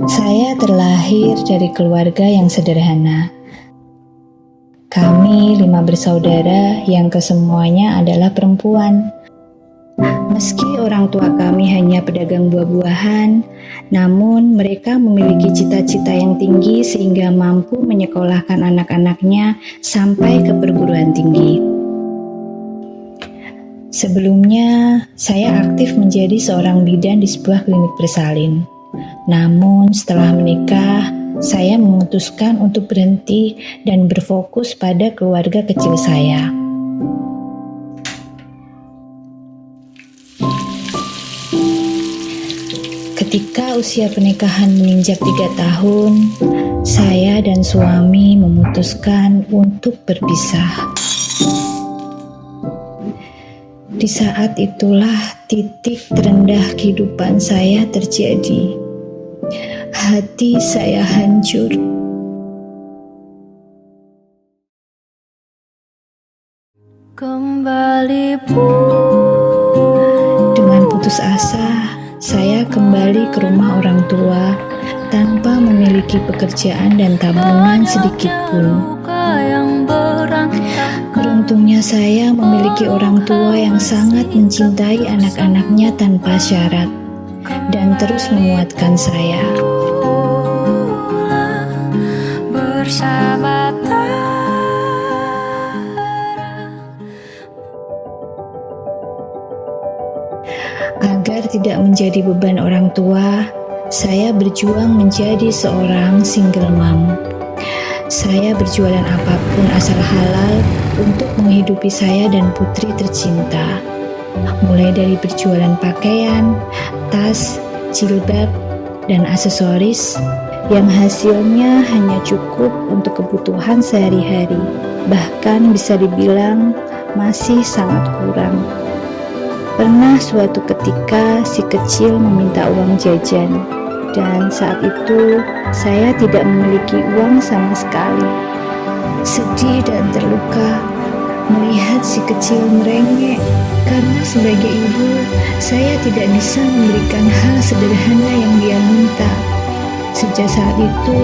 Saya terlahir dari keluarga yang sederhana. Kami 5 bersaudara yang kesemuanya adalah perempuan. Meski orang tua kami hanya pedagang buah-buahan, namun mereka memiliki cita-cita yang tinggi sehingga mampu menyekolahkan anak-anaknya sampai ke perguruan tinggi. Sebelumnya, saya aktif menjadi seorang bidan di sebuah klinik bersalin. Namun setelah menikah, saya memutuskan untuk berhenti dan berfokus pada keluarga kecil saya. Ketika usia pernikahan menginjak 3 tahun, saya dan suami memutuskan untuk berpisah. Di saat itulah titik terendah kehidupan saya terjadi. Hati saya hancur. Kembali Dengan putus asa, saya kembali ke rumah orang tua tanpa memiliki pekerjaan dan tabungan sedikit pun. Beruntungnya saya memiliki orang tua yang sangat mencintai anak-anaknya tanpa syarat dan terus menguatkan saya. Agar tidak menjadi beban orang tua, saya berjuang menjadi seorang single mom. Saya berjualan apapun asal halal untuk menghidupi saya dan putri tercinta. Mulai dari berjualan pakaian, tas, jilbab, dan aksesoris yang hasilnya hanya cukup untuk kebutuhan sehari-hari. Bahkan bisa dibilang masih sangat kurang. Pernah suatu ketika si kecil meminta uang jajan, dan saat itu saya tidak memiliki uang sama sekali. Sedih dan terluka melihat si kecil merengek karena sebagai ibu saya tidak bisa memberikan hal sederhana yang dia minta. Sejak saat itu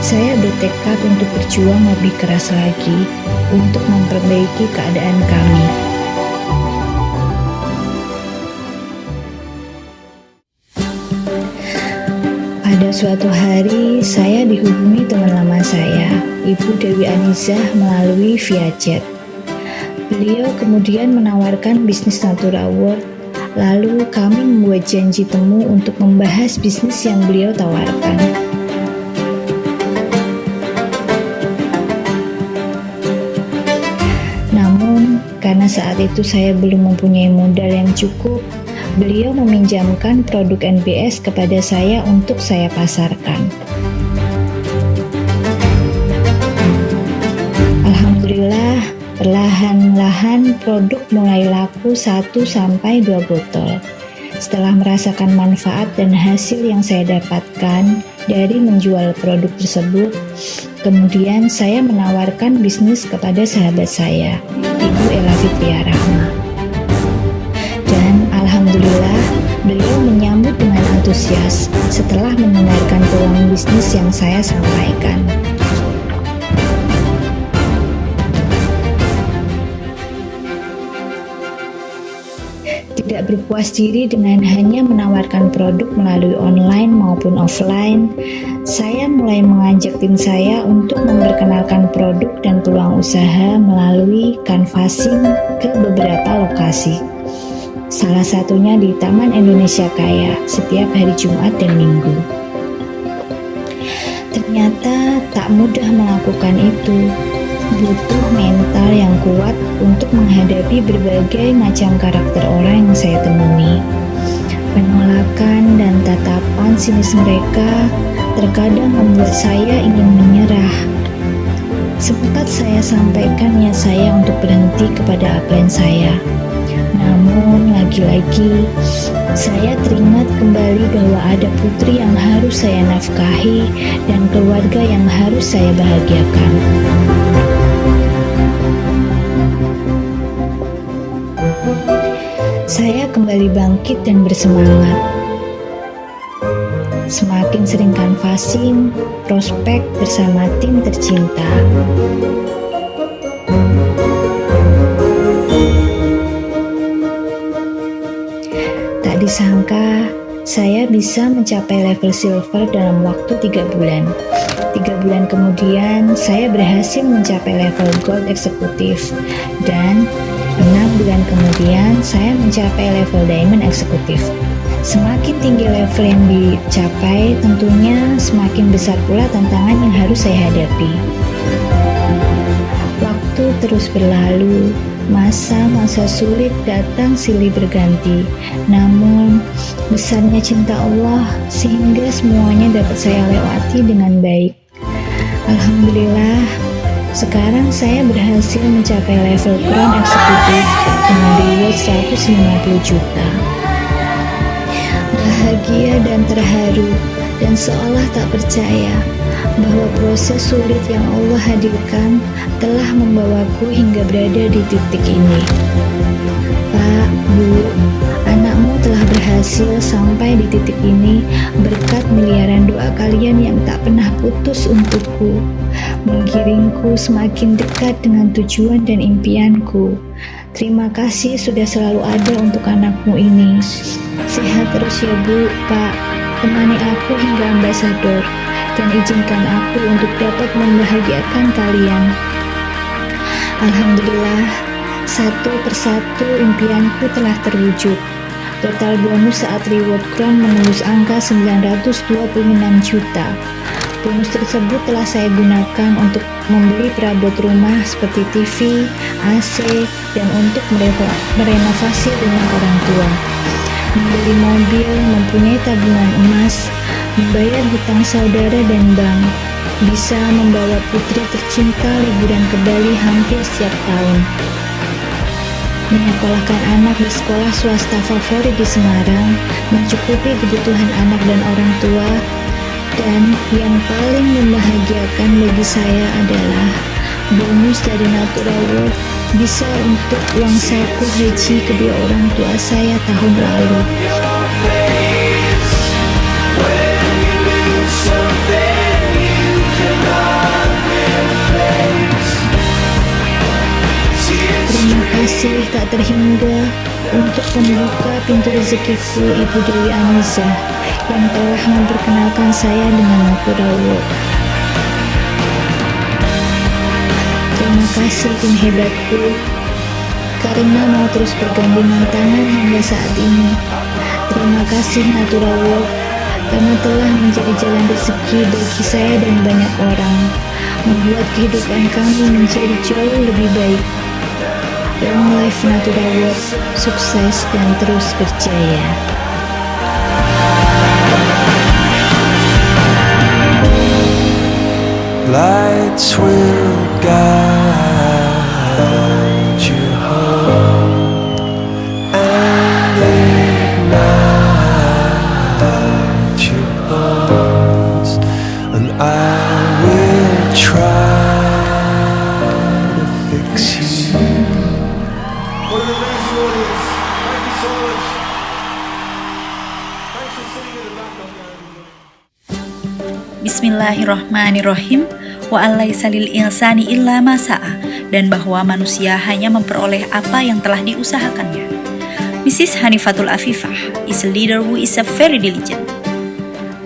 saya bertekad untuk berjuang lebih keras lagi untuk memperbaiki keadaan kami. Pada suatu hari, saya dihubungi teman lama saya, Ibu Dewi Anizah, melalui via chat. Beliau kemudian menawarkan bisnis Natura World, lalu kami membuat janji temu untuk membahas bisnis yang beliau tawarkan. Namun, karena saat itu saya belum mempunyai modal yang cukup, beliau meminjamkan produk NBS kepada saya untuk saya pasarkan. Alhamdulillah, perlahan-lahan produk mulai laku 1-2 botol. Setelah merasakan manfaat dan hasil yang saya dapatkan dari menjual produk tersebut, kemudian saya menawarkan bisnis kepada sahabat saya, Ibu Ella Fitria Rahma. Alhamdulillah, beliau menyambut dengan antusias setelah mendengarkan peluang bisnis yang saya sampaikan. Tidak berpuas diri dengan hanya menawarkan produk melalui online maupun offline, saya mulai mengajak tim saya untuk memperkenalkan produk dan peluang usaha melalui canvassing ke beberapa lokasi. Salah satunya di Taman Indonesia Kaya setiap hari Jumat dan Minggu. Ternyata tak mudah melakukan itu. Butuh mental yang kuat untuk menghadapi berbagai macam karakter orang yang saya temui. Penolakan dan tatapan sinis mereka terkadang membuat saya ingin menyerah. Sempat saya sampaikan niat saya untuk berhenti kepada upline saya. Namun lagi-lagi saya teringat kembali bahwa ada putri yang harus saya nafkahi dan keluarga yang harus saya bahagiakan. Saya kembali bangkit dan bersemangat. semakin sering canvassing, prospek bersama tim tercinta. Tak disangka, saya bisa mencapai level silver dalam waktu 3 bulan. 3 bulan kemudian, saya berhasil mencapai level gold eksekutif. Dan 6 bulan kemudian, saya mencapai level diamond eksekutif. Semakin tinggi level yang dicapai, tentunya semakin besar pula tantangan yang harus saya hadapi. Waktu terus berlalu, masa-masa sulit datang silih berganti. Namun, besarnya cinta Allah sehingga semuanya dapat saya lewati dengan baik. Alhamdulillah, sekarang saya berhasil mencapai level crown eksekutif dengan reward 150 juta. Bahagia dan terharu dan seolah tak percaya bahwa proses sulit yang Allah hadirkan telah membawaku hingga berada di titik ini. Pak, Bu, anakmu telah berhasil sampai di titik ini berkat miliaran doa kalian yang tak pernah putus untukku, menggiringku semakin dekat dengan tujuan dan impianku. Terima kasih sudah selalu ada untuk anakmu ini. Sehat terus ya Bu, Pak. Temani aku hingga ambasador dan izinkan aku untuk dapat membahagiakan kalian. Alhamdulillah, satu persatu impianku telah terwujud. Total bonus saat reward crown menembus angka 926 juta. Bonus tersebut telah saya gunakan untuk membeli perabot rumah seperti TV, AC, dan untuk merenovasi rumah orang tua, membeli mobil, mempunyai tabungan emas, membayar hutang saudara dan bank, bisa membawa putri tercinta liburan ke Bali hampir setiap tahun, menyekolahkan anak di sekolah swasta favorit di Semarang, mencukupi kebutuhan anak dan orang tua, dan yang paling membahagiakan bagi saya adalah bonus dari Natural World bisa untuk uang saku haji kedua orang tua saya tahun lalu. Terima kasih tak terhingga untuk membuka pintu rezekiku Ibu Dewi Aniza yang telah memperkenalkan saya dengan Natural World. Terima kasih tim hebatku karena mau terus bergandengan tangan hingga saat ini. Terima kasih Natural World karena telah menjadi jalan rezeki bagi saya dan banyak orang, membuat kehidupan kami menjadi jauh lebih baik. Long life Natural World, sukses dan terus berjaya. Lights will guide you home and ignite your bones, and I will try to fix you. What an amazing audience. Thank you so much. Thanks for sitting in the background, guys. Bismillahirrahmanirrahim. Wa alaisa lil insani illa ma sa'a, dan bahwa manusia hanya memperoleh apa yang telah diusahakannya. Mrs. Hanifatul Afifah is a leader who is a very diligent,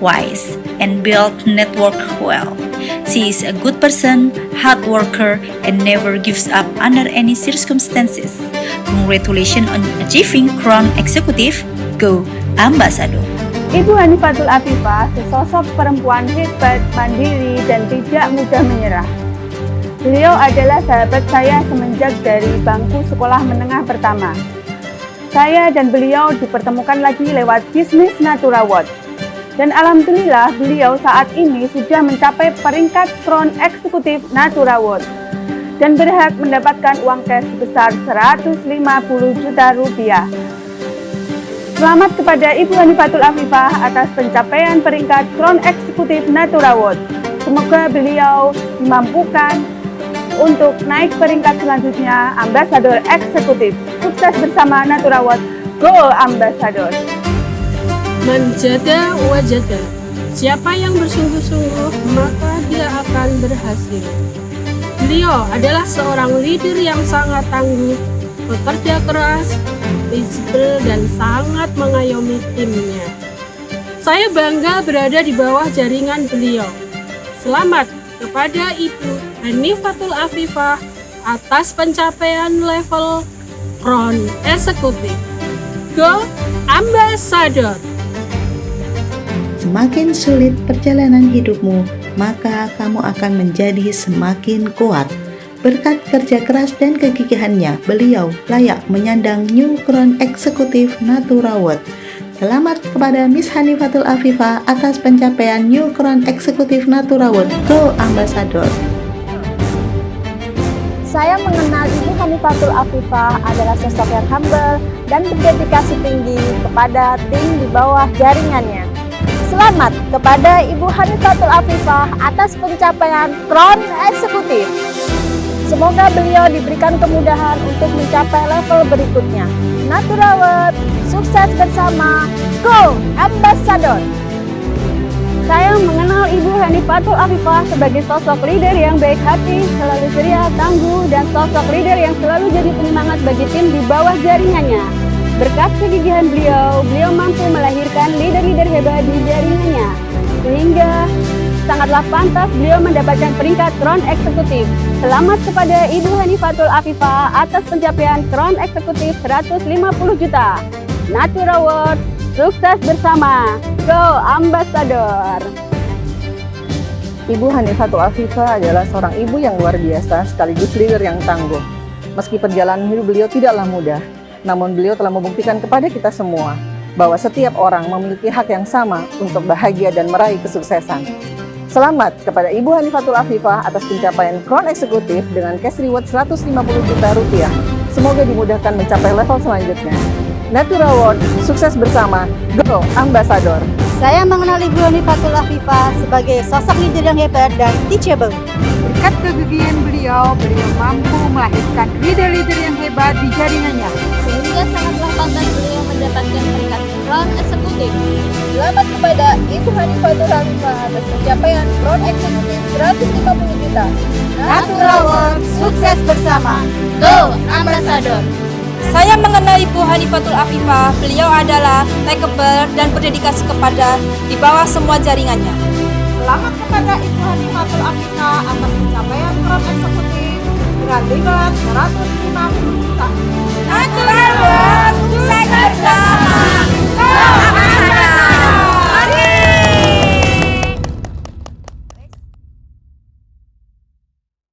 wise, and build network well. She is a good person, hard worker, and never gives up under any circumstances. Congratulations on achieving Crown Executive. Go Ambassador! Ibu Hanifatul Afifah sesosok perempuan hebat, mandiri, dan tidak mudah menyerah. Beliau adalah sahabat saya semenjak dari bangku sekolah menengah pertama. Saya dan beliau dipertemukan lagi lewat bisnis Natural World. Dan alhamdulillah beliau saat ini sudah mencapai peringkat Crown Eksekutif Natural World dan berhak mendapatkan uang cash sebesar 150 juta rupiah. Selamat kepada Ibu Hanifatul Afifah atas pencapaian peringkat Crown Eksekutif Natural World. Semoga beliau dimampukan untuk naik peringkat selanjutnya Ambasador Eksekutif. Sukses bersama Natural World. Go Ambasador! Man jada wajada, Siapa yang bersungguh-sungguh, maka dia akan berhasil. Beliau adalah seorang leader yang sangat tangguh, bekerja keras, visible, dan sangat mengayomi timnya. Saya bangga berada di bawah jaringan beliau. Selamat kepada Ibu Hanifatul Afifah atas pencapaian level Crown Eksekutif. Go Ambassador! Semakin sulit perjalanan hidupmu, maka kamu akan menjadi semakin kuat. Berkat kerja keras dan kegigihannya, beliau layak menyandang New Crown Eksekutif Natura Award. Selamat kepada Miss Hanifatul Afifah atas pencapaian New Crown Eksekutif Natura Award. Go Ambassador! Saya mengenal Ibu Hanifatul Afifah adalah sosok yang humble dan berdedikasi tinggi kepada tim di bawah jaringannya. Selamat kepada Ibu Hanifatul Afifah atas pencapaian Crown Eksekutif. Semoga beliau diberikan kemudahan untuk mencapai level berikutnya. Natura Award, sukses bersama, Go Ambassador! Saya mengenal Ibu Hanifatul Afifah sebagai sosok leader yang baik hati, selalu ceria, tangguh, dan sosok leader yang selalu jadi penyemangat bagi tim di bawah jaringannya. Berkat kegigihan beliau mampu melahirkan leader-leader hebat di jaringannya. Sehingga sangatlah pantas beliau mendapatkan peringkat Crown Eksekutif. Selamat kepada Ibu Hanifatul Afifah atas pencapaian Crown Eksekutif 150 juta. Natura Award, sukses bersama, Go Ambassador! Ibu Hanifatul Afifah adalah seorang ibu yang luar biasa sekaligus leader yang tangguh. Meski perjalanan hidup beliau tidaklah mudah, namun beliau telah membuktikan kepada kita semua bahwa setiap orang memiliki hak yang sama untuk bahagia dan meraih kesuksesan. Selamat kepada Ibu Hanifatul Afifah atas pencapaian Crown Eksekutif dengan cash reward 150 juta rupiah. Semoga dimudahkan mencapai level selanjutnya. Natura Award, sukses bersama, Go Ambassador! Saya mengenal Ibu Hanifatul Afifah sebagai sosok leader yang hebat dan teachable. Berkat kegigihan beliau mampu melahirkan leader-leader yang hebat di jaringannya. Sehingga sangatlah pantas beliau mendapatkan peringkat Crown Eksekutif. Selamat kepada Ibu Hanifatul Afifah atas pencapaian Crown Eksekutif 150 juta. Natura Award, sukses bersama, Go Ambassador! Saya mengenal Ibu Hanifatul Afifah, beliau adalah likable dan berdedikasi kepada di bawah semua jaringannya. Selamat kepada Ibu Hanifatul Afifah atas pencapaian Crown Eksekutif dengan reward 150 juta. Natura Award,